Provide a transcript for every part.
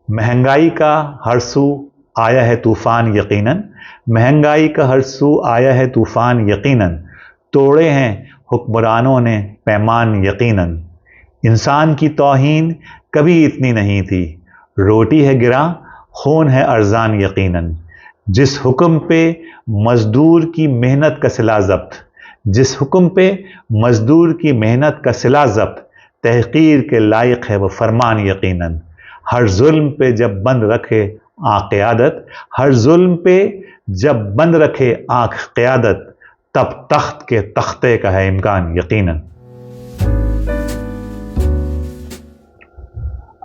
महंगाई का हर सू आया है तूफान यकीनन। महंगाई का हर सू आया है तूफान यकीनन। तोड़े हैं हुक्मरानों ने पैमान यकीनन। इंसान की तौहीन कभी इतनी नहीं थी। रोटी है गिरा, खून है अरजान यकीनन। जिस हुक्म पे मजदूर की मेहनत का सिला जब्त, जिस हुक्म पे मजदूर की मेहनत का सिला जब्त, तहकीर के लायक है वो फरमान यकीनन। हर जुल्म पे जब बंद रखे आँख क़यादत, हर जुल्म पे जब बंद रखे आँख क़यादत, तब तख्त के तख्ते का है इम्कान यकीनन।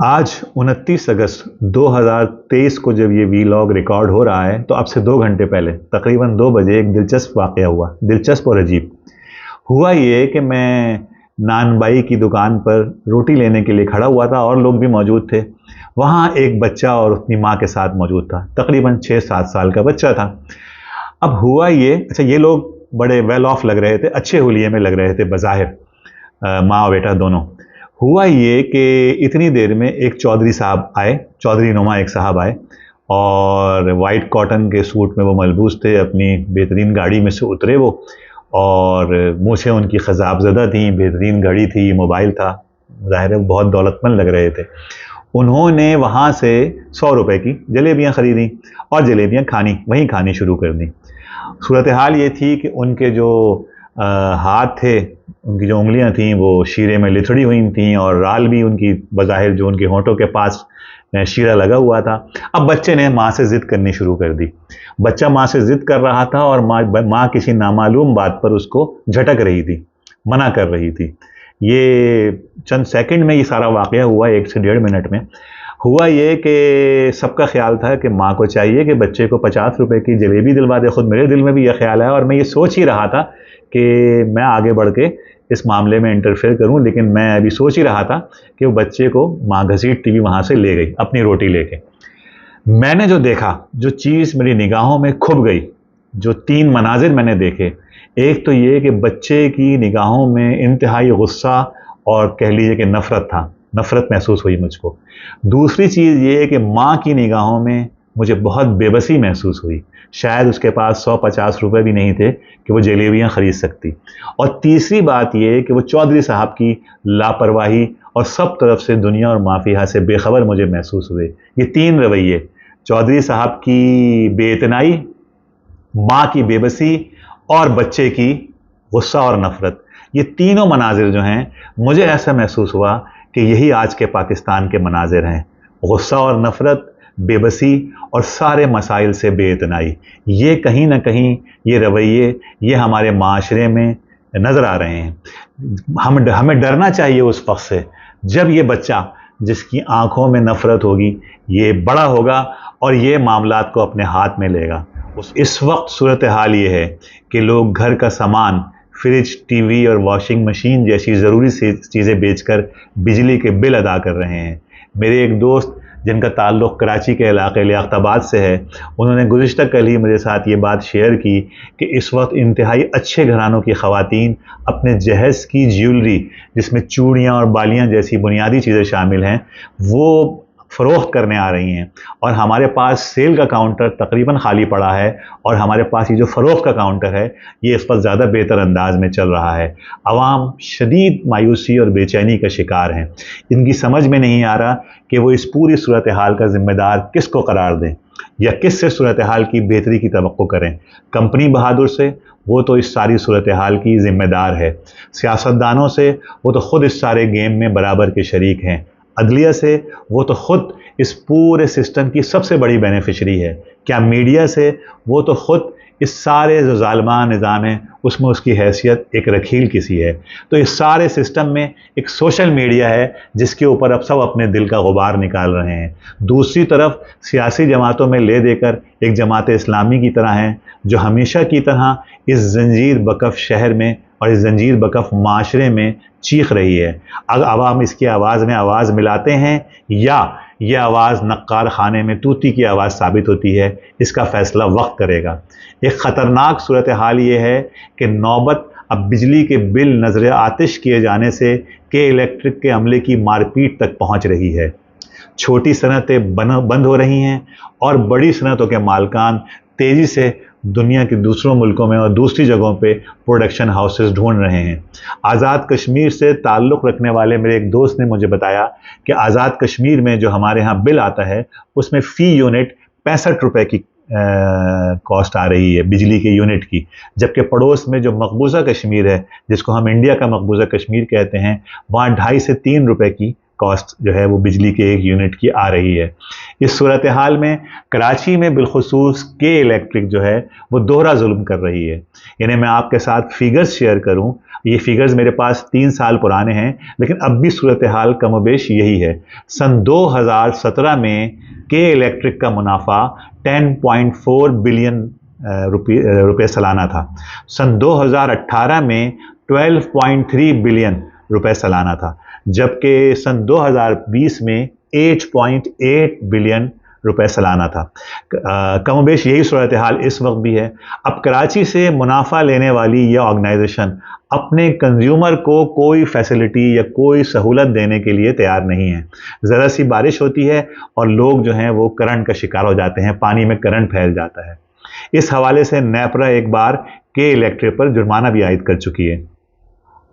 आज 29 अगस्त 2023 को जब ये वीलॉग रिकॉर्ड हो रहा है तो अब से 2 घंटे पहले तकरीबन 2 बजे एक दिलचस्प वाक़या हुआ, दिलचस्प और अजीब। हुआ ये कि मैं नानबाई की दुकान पर रोटी लेने के लिए खड़ा हुआ था और लोग भी मौजूद थे। वहाँ एक बच्चा और अपनी माँ के साथ मौजूद था, तकरीबन 6-7 साल का बच्चा था। अब हुआ ये, अच्छा ये लोग बड़े वेल ऑफ लग रहे थे, अच्छे हुलिये में लग रहे थे बज़ाहिर, माँ और बेटा दोनों। हुआ ये कि इतनी देर में एक चौधरी साहब आए, चौधरी नुमा एक साहब आए और वाइट कॉटन के सूट में वो मलबूस थे। अपनी बेहतरीन गाड़ी में से उतरे वो, और मूँछें उनकी ख़ज़ाबज़दा थी, बेहतरीन घड़ी थी, मोबाइल था, ज़ाहिर है बहुत दौलतमंद लग रहे थे। उन्होंने वहाँ से 100 रुपए की जलेबियाँ ख़रीदी और जलेबियाँ वहीं खानी शुरू कर दी। सूरत हाल ये थी कि उनके जो हाथ थे, उनकी जो उंगलियां थीं वो शीरे में लिथड़ी हुई थीं और राल भी उनकी बज़ाहिर जो उनके होंठों के पास शीरा लगा हुआ था। अब बच्चे ने माँ से ज़िद करनी शुरू कर दी। बच्चा माँ से ज़िद कर रहा था और माँ किसी नामालूम बात पर उसको झटक रही थी, मना कर रही थी। ये चंद सेकंड में ये सारा वाक़या हुआ, 1 से 1.5 मिनट में। हुआ ये कि सबका ख्याल था कि माँ को चाहिए कि बच्चे को 50 रुपए की जलेबी दिलवा दे। खुद मेरे दिल में भी यह ख्याल आया और मैं ये सोच ही रहा था कि मैं आगे बढ़ के इस मामले में इंटरफेयर करूं, लेकिन मैं अभी सोच ही रहा था कि वो बच्चे को माँ घसीटती हुई वहाँ से ले गई अपनी रोटी लेके। मैंने जो देखा, जो चीज़ मेरी निगाहों में खुब गई, जो 3 मनाजिर मैंने देखे, एक तो ये कि बच्चे की निगाहों में इंतहाई गुस्सा और कह लीजिए कि नफ़रत महसूस हुई मुझको। दूसरी चीज़ ये है कि माँ की निगाहों में मुझे बहुत बेबसी महसूस हुई। शायद उसके पास 100-50 रुपए भी नहीं थे कि वो जलेबियाँ ख़रीद सकती। और तीसरी बात ये है कि वो चौधरी साहब की लापरवाही और सब तरफ से दुनिया और माफिया से बेखबर मुझे महसूस हुए। ये 3 रवैये, चौधरी साहब की बेइतनाई, माँ की बेबसी और बच्चे की गुस्सा और नफ़रत, ये तीनों मनाजिर जो हैं, मुझे ऐसा महसूस हुआ कि यही आज के पाकिस्तान के मनाजिर हैं। गुस्सा और नफ़रत, बेबसी और सारे मसाइल से बेइतनाई। ये कहीं ना कहीं ये रवैये ये हमारे माशरे में नज़र आ रहे हैं। हमें डरना चाहिए उस वक्त से जब ये बच्चा, जिसकी आंखों में नफ़रत होगी, ये बड़ा होगा और ये मामलात को अपने हाथ में लेगा। इस वक्त सूरत हाल ये है कि लोग घर का सामान, फ्रिज, टीवी और वॉशिंग मशीन जैसी ज़रूरी चीज़ें बेचकर बिजली के बिल अदा कर रहे हैं। मेरे एक दोस्त जिनका ताल्लुक़ कराची के इलाके लियाक़ताबाद से है, उन्होंने गुज़िश्ता कल ही मेरे साथ ये बात शेयर की कि इस वक्त इंतहाई अच्छे घरानों की ख़वातीन अपने जहेज़ की ज्वेलरी, जिसमें चूड़ियाँ और बालियाँ जैसी बुनियादी चीज़ें शामिल हैं, वो फ़रोख्त करने आ रही हैं। और हमारे पास सेल का काउंटर तकरीबन खाली पड़ा है और हमारे पास ये जो फ़रोख्त का काउंटर है, ये इस पर ज़्यादा बेहतर अंदाज में चल रहा है। आवाम शदीद मायूसी और बेचैनी का शिकार हैं। इनकी समझ में नहीं आ रहा कि वो इस पूरी सूरत हाल का ज़िम्मेदार किसको करार दें या किस से सूरत हाल की बेहतरी की तवक्को करें। कंपनी बहादुर से, वो तो इस सारी सूरत हाल की ज़िम्मेदार है। सियासतदानों से, वो तो ख़ुद इस सारे गेम में बराबर के शरीक हैं। अदलिया से, वो तो ख़ुद इस पूरे सिस्टम की सबसे बड़ी बेनिफिशरी है। क्या मीडिया से, वो तो ख़ुद इस सारे जो ज़ालिमाना निज़ाम है उसमें उसकी हैसियत एक रखील किसी है। तो इस सारे सिस्टम में एक सोशल मीडिया है जिसके ऊपर अब सब अपने दिल का गुबार निकाल रहे हैं। दूसरी तरफ सियासी जमातों में ले देकर एक जमात इस्लामी की तरह हैं, जो हमेशा की तरह इस जंजीर बकफ शहर में और इस जंजीर बकफ माशरे में चीख रही है। अब आवाम इसकी आवाज़ में आवाज़ मिलाते हैं या ये आवाज़ नक्कार खाने में तूती की आवाज़ साबित होती है, इसका फ़ैसला वक्त करेगा। एक ख़तरनाक सूरत हाल ये है कि नौबत अब बिजली के बिल नज़र आतिश किए जाने से के इलेक्ट्रिक के अमले की मारपीट तक पहुँच रही है। छोटी सनतें बंद हो रही हैं और बड़ी सनतों के मालकान तेज़ी से दुनिया के दूसरों मुल्कों में और दूसरी जगहों पे प्रोडक्शन हाउसेस ढूंढ रहे हैं। आज़ाद कश्मीर से ताल्लुक़ रखने वाले मेरे एक दोस्त ने मुझे बताया कि आज़ाद कश्मीर में जो हमारे यहाँ बिल आता है उसमें फ़ी यूनिट 65 रुपए की कॉस्ट आ रही है बिजली के यूनिट की, जबकि पड़ोस में जो मकबूजा कश्मीर है, जिसको हम इंडिया का मकबूजा कश्मीर कहते हैं, वहाँ 2.5 से 3 रुपए की कॉस्ट जो है वो बिजली के एक यूनिट की आ रही है। इस सूरत हाल में कराची में बिलखुसूस के इलेक्ट्रिक जो है वो दोहरा जुल्म कर रही है। यानी मैं आपके साथ फिगर्स शेयर करूं, ये फिगर्स मेरे पास 3 साल पुराने हैं, लेकिन अब भी सूरत हाल कमोबेश यही है। सन 2017 में के इलेक्ट्रिक का मुनाफा 10.4 बिलियन रुपए सालाना था। सन 2018 में 12.3 बिलियन रुपए सालाना था, जबकि सन 2020 में 8.8 बिलियन रुपए सालाना था। कमोबेश यही सूरत हाल इस वक्त भी है। अब कराची से मुनाफा लेने वाली यह ऑर्गेनाइजेशन अपने कंज्यूमर को कोई फैसिलिटी या कोई सहूलत देने के लिए तैयार नहीं है। ज़रा सी बारिश होती है और लोग जो हैं वो करंट का शिकार हो जाते हैं, पानी में करंट फैल जाता है। इस हवाले से नेपरा एक बार के इलेक्ट्रिक पर जुर्माना भी आयद कर चुकी है।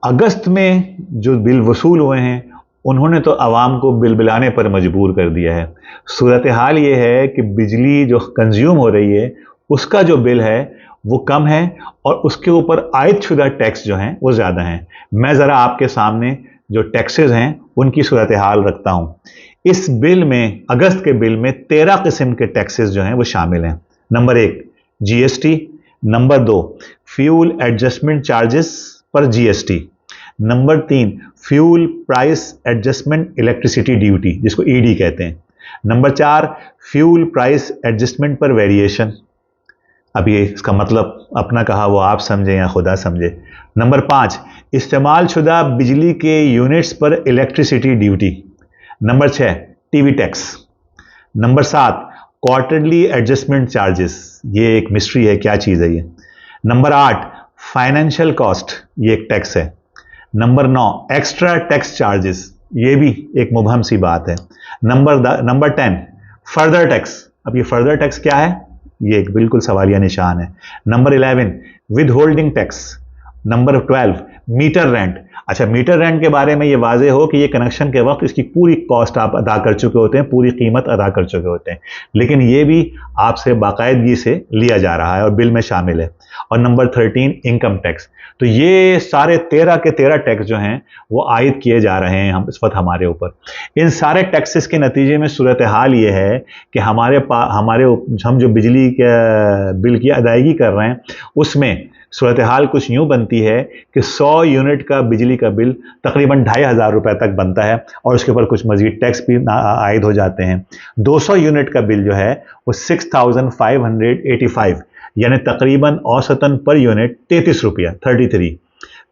अगस्त में जो बिल वसूल हुए हैं उन्होंने तो आवाम को बिल बिलाने पर मजबूर कर दिया है। सूरत हाल ये है कि बिजली जो कंज्यूम हो रही है उसका जो बिल है वो कम है और उसके ऊपर आयद शुदा टैक्स जो हैं वो ज़्यादा हैं। मैं ज़रा आपके सामने जो टैक्सेस हैं उनकी सूरत हाल रखता हूँ। इस बिल में, अगस्त के बिल में 13 किस्म के टैक्सेस जो हैं वो शामिल हैं। Number 1 GST, number 2 fuel adjustment charges पर GST, number 3 fuel price adjustment electricity duty जिसको ED कहते हैं, नंबर 4 फ्यूल प्राइस एडजस्टमेंट पर वेरिएशन। अब ये इसका मतलब अपना कहा वो आप समझें या खुदा समझे। नंबर 5 इस्तेमाल शुदा बिजली के यूनिट्स पर electricity duty. Number 6 TV tax. Number 7 quarterly adjustment charges, ये एक मिस्ट्री है क्या चीज़ है ये। नंबर 8 फाइनेंशियल कॉस्ट, ये एक टैक्स है। नंबर 9 एक्स्ट्रा टैक्स चार्जेस, ये भी एक मुबहम सी बात है। Number 10 further tax. अब ये फर्दर टैक्स क्या है, ये एक बिल्कुल सवालिया निशान है। Number 11 with holding tax. Number 12 meter rent. अच्छा, मीटर रेंट के बारे में ये वाजे हो कि ये कनेक्शन के वक्त इसकी पूरी कॉस्ट आप अदा कर चुके होते हैं, पूरी कीमत अदा कर चुके होते हैं, लेकिन ये भी आपसे बाकायदगी से लिया जा रहा है और बिल में शामिल है। और नंबर 13 इनकम टैक्स। तो ये सारे 13 के 13 टैक्स जो हैं वो आयद किए जा रहे हैं हम इस वक्त हमारे ऊपर। इन सारे टैक्सेस के नतीजे में सूरत हाल ये है कि हम जो बिजली के बिल की अदायगी कर रहे हैं उसमें सूरत हाल कुछ यूँ बनती है कि 100 यूनिट का बिजली का बिल तकरीबन 2,500 रुपये तक बनता है और उसके ऊपर कुछ मज़ीद टैक्स भी आयद हो जाते हैं। 200 यूनिट का बिल जो है वो 6,585 यानी तकरीबन औसतन पर यूनिट 33 रुपया 33।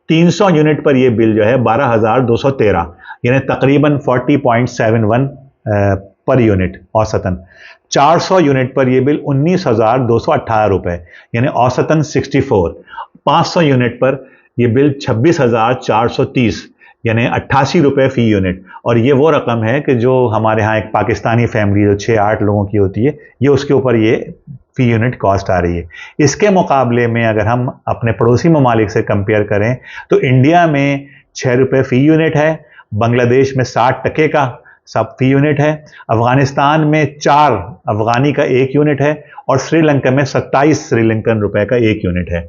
300 यूनिट पर यह बिल जो है 12,213 यानी तकरीबन 40.71 पर यूनिट औसतन। 400 यूनिट पर यह बिल 19,218 रुपये यानी औसतन 64। 500 यूनिट पर यह बिल 26,430 यानी 88 रुपये फ़ी यूनिट। और ये वो रकम है कि जो हमारे यहाँ एक पाकिस्तानी फैमिली जो 6-8 लोगों की होती है, ये उसके ऊपर ये फ़ी यूनिट कॉस्ट आ रही है। इसके मुकाबले में अगर हम अपने पड़ोसी ममालिक से कंपेयर करें तो इंडिया में 6 रुपये फ़ी यूनिट है, बांग्लादेश में 60 टके का सब फ़ी यूनिट है, अफ़गानिस्तान में 4 अफ़गानी का 1 यूनिट है और श्रीलंका में 27 श्रीलंकन रुपए का 1 यूनिट है।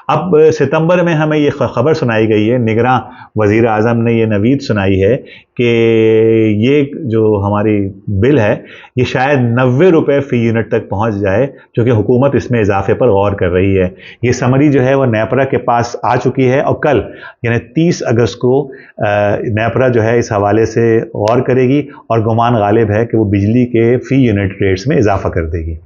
अब सितंबर में हमें ये ख़बर सुनाई गई है, निगरां वज़ीर आज़म ने ये नवीद सुनाई है कि ये जो हमारी बिल है ये शायद 90 रुपये फ़ी यूनिट तक पहुंच जाए, क्योंकि हुकूमत इसमें इजाफे पर गौर कर रही है। ये समरी जो है वो नेपरा के पास आ चुकी है और कल यानी 30 अगस्त को नेपरा जो है इस हवाले से गौर करेगी और गुमान गालिब है कि वो बिजली के फ़ी यूनिट रेट्स में इजाफा कर देगी।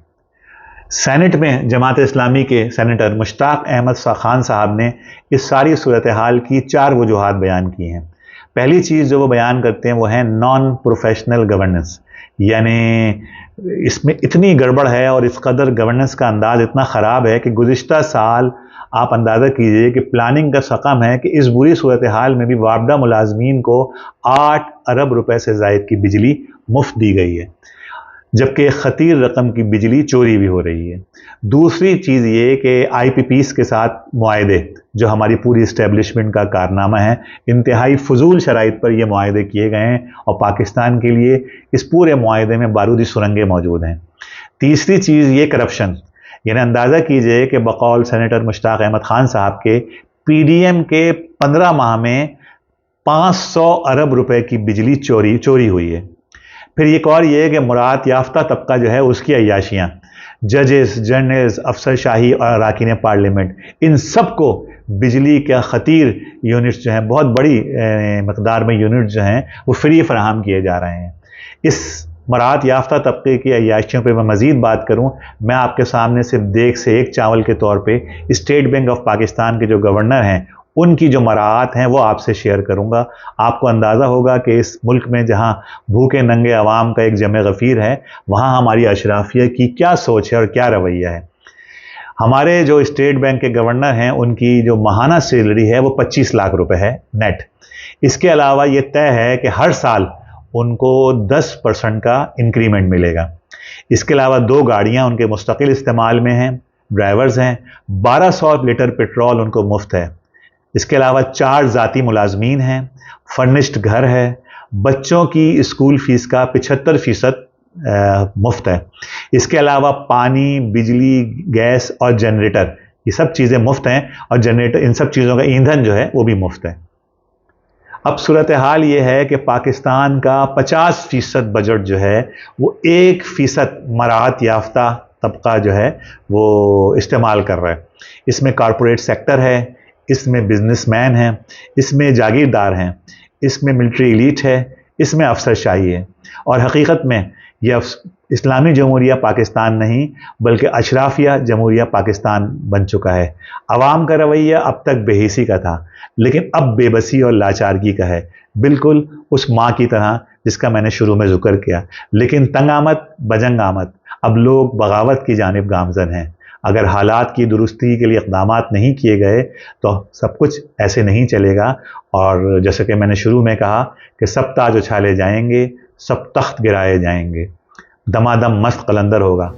सेनेट में जमात इस्लामी के सेनेटर मुश्ताक अहमद खान साहब ने इस सारी सूरत हाल की 4 वजूहात बयान की हैं। पहली चीज़ जो वो बयान करते हैं वो है नॉन प्रोफेशनल गवर्नेंस, यानी इसमें इतनी गड़बड़ है और इस कदर गवर्नेंस का अंदाज इतना ख़राब है कि गुज़िश्ता साल आप अंदाज़ा कीजिए कि प्लानिंग का रकम है कि इस बुरी सूरत हाल में भी वापडा मुलाजमीन को 8 अरब रुपए से ज़ायद की बिजली मुफ्त दी गई है, जबकि खतीर रकम की बिजली चोरी भी हो रही है। दूसरी चीज़ ये कि IPPs के साथ मुआहदे, जो हमारी पूरी इस्टेब्लिशमेंट का कारनामा है, इंतहाई फजूल शराइत पर ये मुआहदे किए गए हैं और पाकिस्तान के लिए इस पूरे मुआहदे में बारूदी सुरंगें मौजूद हैं। तीसरी चीज़ ये करप्शन, यानी अंदाज़ा कीजिए कि बकौल सेनेटर मुश्ताक अहमद खान साहब के PDM के 15 माह में 500 अरब रुपए की बिजली चोरी हुई है। फिर एक और ये है कि मुराद याफ्ता तबका जो है उसकी अय्याशियाँ, जजेस, जर्नल्स, अफसरशाही और अरकान पार्लियामेंट, इन सबको बिजली के खतीर यूनिट्स जो हैं, बहुत बड़ी मकदार में यूनिट जो हैं वो फ्री फराहम किए जा रहे हैं। इस मुराद याफ्ता तबके की अय्याशियों पर मैं मज़ीद बात करूँ, मैं आपके सामने सिर्फ देख से एक चावल के तौर पर स्टेट बैंक ऑफ पाकिस्तान के जो गवर्नर हैं उनकी जो मराहत हैं वो आपसे शेयर करूंगा। आपको अंदाज़ा होगा कि इस मुल्क में जहां भूखे नंगे अवाम का एक जमे गफ़ीर है, वहां हमारी अशराफिया की क्या सोच है और क्या रवैया है। हमारे जो स्टेट बैंक के गवर्नर हैं उनकी जो माहाना सैलरी है वो 25 लाख रुपए है नेट। इसके अलावा ये तय है कि हर साल उनको 10% का इंक्रीमेंट मिलेगा। इसके अलावा 2 गाड़ियाँ उनके मुस्तकिल इस्तेमाल में हैं, ड्राइवर्स हैं, 1200 लीटर पेट्रोल उनको मुफ्त है। इसके अलावा 4 ज़ाती मुलाजमीन हैं, फर्निश्ड घर है, बच्चों की स्कूल फ़ीस का 75% मुफ्त है। इसके अलावा पानी, बिजली, गैस और जनरेटर, ये सब चीज़ें मुफ्त हैं और जनरेटर, इन सब चीज़ों का ईंधन जो है वो भी मुफ्त है। अब सूरत हाल ये है कि पाकिस्तान का 50% बजट जो है वो 1% मराहत याफ्ता तबका जो है वो इस्तेमाल कर रहा है। इसमें कॉरपोरेट सेक्टर है, इसमें बिजनेसमैन हैं, इसमें जागीरदार हैं, इसमें मिलिट्री एलीट है, इसमें अफसरशाही है। और हकीकत में यह इस्लामी जमहूरिया पाकिस्तान नहीं बल्कि अशराफिया जमहूरिया पाकिस्तान बन चुका है। अवाम का रवैया अब तक बेहिसी का था, लेकिन अब बेबसी और लाचारगी का है, बिल्कुल उस माँ की तरह जिसका मैंने शुरू में जिक्र किया। लेकिन तंग आमद बजंग आमद, अब लोग बगावत की जानिब गामजन हैं। अगर हालात की दुरुस्ती के लिए इक़दामात नहीं किए गए तो सब कुछ ऐसे नहीं चलेगा और जैसे कि मैंने शुरू में कहा कि सब ताज उछाले जाएंगे, सब तख्त गिराए जाएंगे, दमादम मस्त कलंदर होगा।